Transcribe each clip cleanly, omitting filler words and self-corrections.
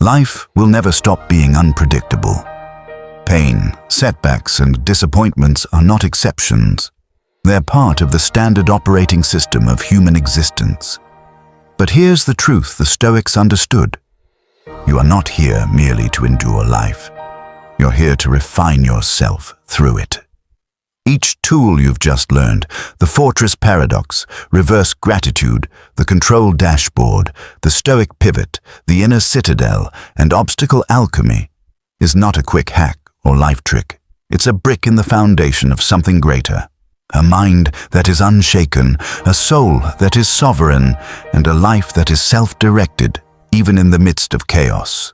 Life will never stop being unpredictable. Pain, setbacks, and disappointments are not exceptions. They're part of the standard operating system of human existence. But here's the truth the Stoics understood. You are not here merely to endure life. You're here to refine yourself through it. Each tool you've just learned, the fortress paradox, reverse gratitude, the control dashboard, the Stoic pivot, the inner citadel, and obstacle alchemy, is not a quick hack or life trick. It's a brick in the foundation of something greater. A mind that is unshaken, a soul that is sovereign, and a life that is self-directed, even in the midst of chaos.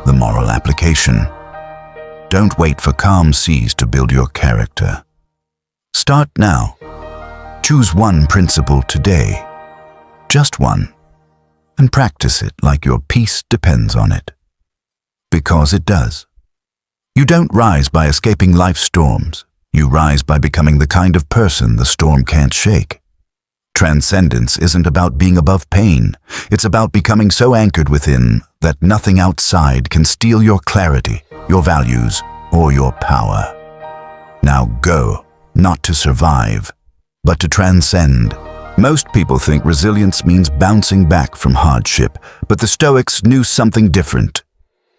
The moral application. Don't wait for calm seas to build your character. Start now. Choose one principle today. Just one. And practice it like your peace depends on it. Because it does. You don't rise by escaping life's storms. You rise by becoming the kind of person the storm can't shake. Transcendence isn't about being above pain. It's about becoming so anchored within that nothing outside can steal your clarity, your values, or your power. Now go, not to survive, but to transcend. Most people think resilience means bouncing back from hardship, but the Stoics knew something different.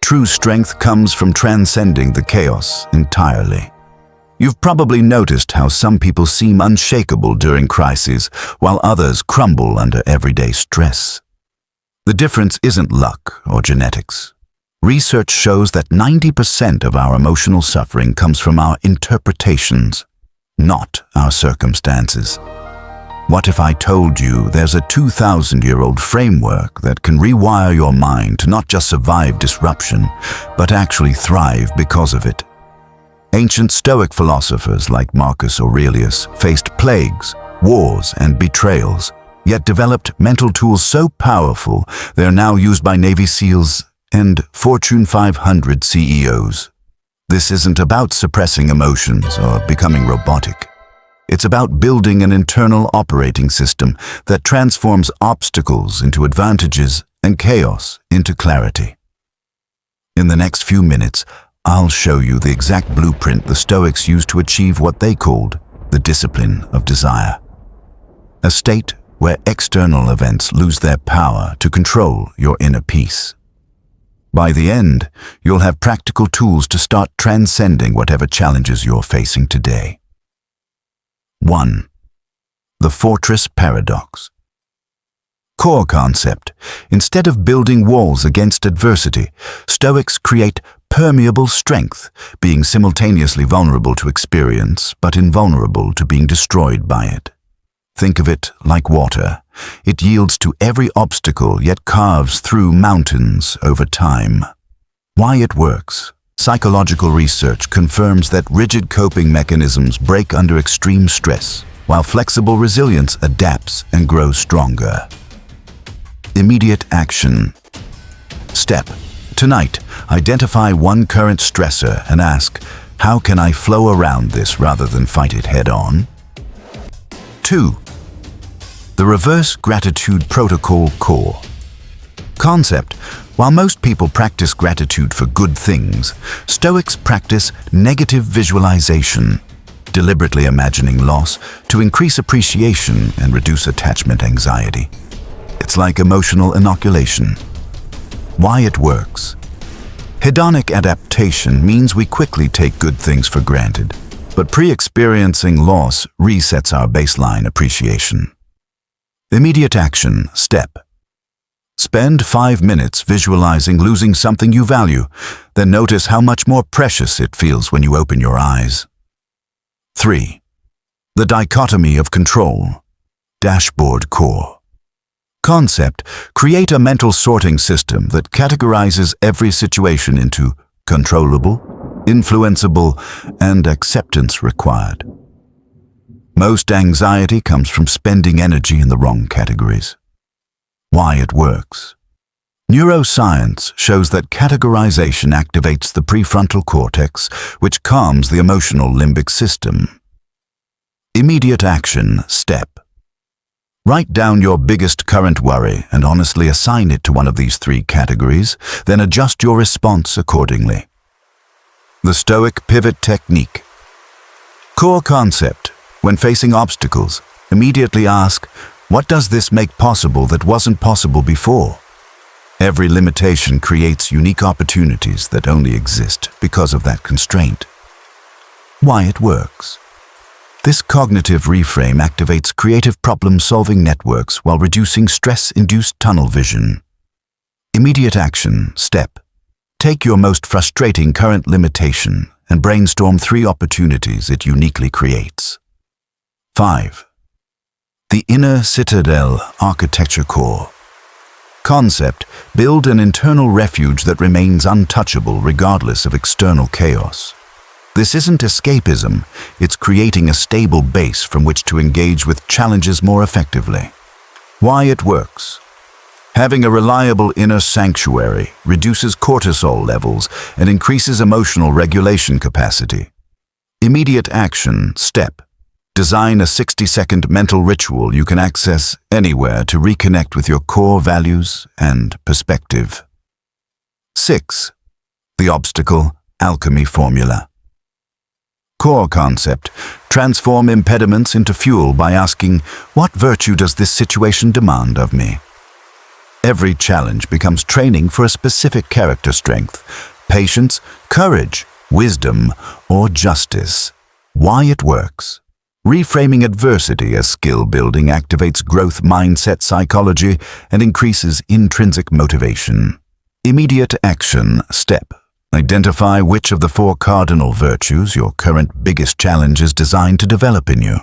True strength comes from transcending the chaos entirely. You've probably noticed how some people seem unshakable during crises, while others crumble under everyday stress. The difference isn't luck or genetics. Research shows that 90% of our emotional suffering comes from our interpretations, not our circumstances. What if I told you there's a 2,000-year-old framework that can rewire your mind to not just survive disruption, but actually thrive because of it? Ancient Stoic philosophers like Marcus Aurelius faced plagues, wars, and betrayals, yet developed mental tools so powerful they're now used by Navy SEALs and Fortune 500 CEOs. This isn't about suppressing emotions or becoming robotic. It's about building an internal operating system that transforms obstacles into advantages and chaos into clarity. In the next few minutes, I'll show you the exact blueprint the Stoics used to achieve what they called the discipline of desire. A state where external events lose their power to control your inner peace. By the end, you'll have practical tools to start transcending whatever challenges you're facing today. 1. The fortress paradox. Core concept. Instead of building walls against adversity, Stoics create permeable strength, being simultaneously vulnerable to experience, but invulnerable to being destroyed by it. Think of it like water. It yields to every obstacle, yet carves through mountains over time. Why it works? Psychological research confirms that rigid coping mechanisms break under extreme stress, while flexible resilience adapts and grows stronger. Immediate action. Step. Tonight, identify one current stressor and ask, how can I flow around this rather than fight it head-on? 2. The reverse gratitude protocol core. Concept. While most people practice gratitude for good things, Stoics practice negative visualization, deliberately imagining loss to increase appreciation and reduce attachment anxiety. It's like emotional inoculation. Why it works? Hedonic adaptation means we quickly take good things for granted, but pre-experiencing loss resets our baseline appreciation. Immediate action. Step. Spend 5 minutes visualizing losing something you value, then notice how much more precious it feels when you open your eyes. 3. The dichotomy of control. Dashboard core. Concept. Create a mental sorting system that categorizes every situation into controllable, influenceable, and acceptance required. Most anxiety comes from spending energy in the wrong categories. Why it works. Neuroscience shows that categorization activates the prefrontal cortex, which calms the emotional limbic system. Immediate action. Step. Write down your biggest current worry and honestly assign it to one of these three categories, then adjust your response accordingly. The Stoic Pivot Technique. Core concept. When facing obstacles, immediately ask, what does this make possible that wasn't possible before? Every limitation creates unique opportunities that only exist because of that constraint. Why it works. This cognitive reframe activates creative problem-solving networks while reducing stress-induced tunnel vision. Immediate action. Step. Take your most frustrating current limitation and brainstorm 3 opportunities it uniquely creates. 5. The Inner Citadel Architecture Core. Concept. Build an internal refuge that remains untouchable regardless of external chaos. This isn't escapism, it's creating a stable base from which to engage with challenges more effectively. Why it works. Having a reliable inner sanctuary reduces cortisol levels and increases emotional regulation capacity. Immediate action. Step. Design a 60-second mental ritual you can access anywhere to reconnect with your core values and perspective. 6. The Obstacle Alchemy Formula. Core concept. Transform impediments into fuel by asking, what virtue does this situation demand of me? Every challenge becomes training for a specific character strength, patience, courage, wisdom, or justice. Why it works. Reframing adversity as skill building activates growth mindset psychology and increases intrinsic motivation. Immediate action. Step. Identify which of the 4 cardinal virtues your current biggest challenge is designed to develop in you.